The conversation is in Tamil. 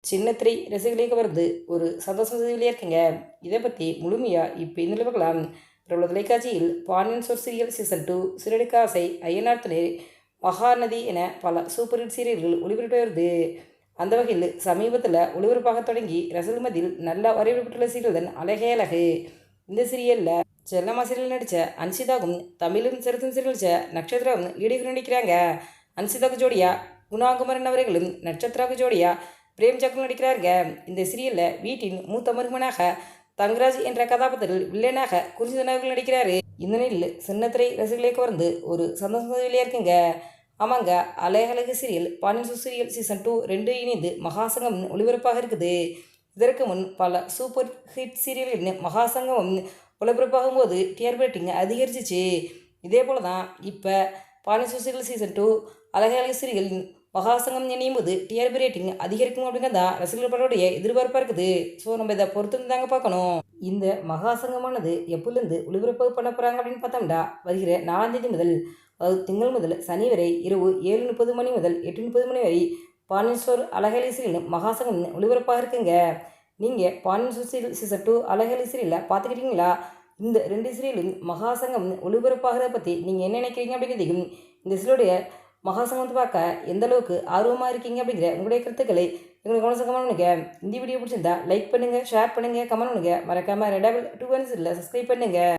சின்னத்திரை ரசிகர்களுக்கு வருது ஒரு சந்தோஷம் செய்தியாக இருக்குங்க. இதை பற்றி முழுமையாக இப்போ இந்த பார்க்கலாம். பிரபல தொலைக்காட்சியில் பாண்டியன் ஸ்டோர் சீரியல் சீசன் 2, சிறடுக்க ஆசை, ஐயனார் துணை, மகாநதி என பல சூப்பர் ஹிட் சீரியல்கள் ஒளிபரப்பு வருது. அந்த வகையில் சமீபத்தில் ஒளிபரப்பாக தொடங்கி ரசிகர்கள் மத்தியில் நல்ல வரவேற்புள்ள சீரியல் தான் அழகே அழகு. இந்த சீரியலில் செல்லம்மா சீரியல் நடித்த அன்சிதாவும் தமிழும் சிறுத்தும் சீரியல் நடித்த நட்சத்திராவும் லீடிகள் நடிக்கிறாங்க. அன்சிதாக்கு ஜோடியா குணாகுமரன் அவர்களும் நட்சத்திராவுக்கு ஜோடியா பிரேம் ஜாக்கும் நடிக்கிறாருங்க. இந்த சீரியலில் வீட்டின் மூத்த மருமகனாக தங்கராஜ் என்ற கதாபாத்திரத்தில் வில்லனாக குறிஞ்சிதன் அவர்கள் நடிக்கிறாரு. இந்த நிலையில் சின்னத்திரை ரசிகர்களை கவர்ந்து ஒரு சந்தோஷம் வெளியாக இருக்குங்க. ஆமாங்க, அழகழகு சீரியல் பாண்டியன் சீரியல் சீசன் 2 2 இணைந்து மகாசங்கம் ஒளிபரப்பாக இருக்குது. இதற்கு முன் பல சூப்பர் ஹிட் சீரியல்களின் மகாசங்கம் ஒளிபரப்பாகும் போது டிஆர்பி ரேட்டிங் அதிகரிச்சிச்சு. இதே போல தான் இப்போ பாண்டியன் சீரியல் சீசன் 2 அழகழகு சீரியலின் மகாசங்கம் இணையும் போது டிஆர்பி ரேட்டிங் அதிகரிக்கும் அப்படிங்கிறதா ரசிகர்கள் பலருடைய எதிர்பார்ப்பாக இருக்குது. ஸோ நம்ம இதை பொறுத்து தாங்க பார்க்கணும். இந்த மகாசங்கமானது எப்போலேருந்து ஒளிபரப்பு பண்ண போகிறாங்க அப்படின்னு பார்த்தோம்னா, வருகிற 4ஆம் தேதி முதல், அதாவது திங்கள் முதல் சனி வரை இரவு 7:30 மணி முதல் 8:30 மணி வரை பாண்டியன் ஸ்டோர் அழகழகு சீரியல் மகாசங்கம் ஒளிபரப்பாக இருக்குங்க. நீங்கள் பாண்டியன் ஸ்டோர் சீரியல் சீசன் 2 அழகழகு சீரியலில் பார்த்துக்கிட்டீங்களா? இந்த 2 சீரியலும் மகாசங்கம் ஒளிபரப்பாகிறத பற்றி நீங்கள் என்ன நினைக்கிறீங்க அப்படிங்கிறதையும், இந்த சீரியலுடைய மகாசங்கத்தை பார்க்க எந்த அளவுக்கு ஆர்வமாக இருக்கீங்க அப்படிங்கிற உங்களுடைய கருத்துக்களை எங்களுக்கு கவனம் கமெண்ட் பண்ணுங்க. இந்த வீடியோ பிடிச்சிருந்தா லைக் பண்ணுங்கள், ஷேர் பண்ணுங்கள், கமெண்ட் பண்ணுங்கள். மறக்காமல் ரெட் டபுள் 2 1 சப்ஸ்கிரைப் பண்ணுங்கள்.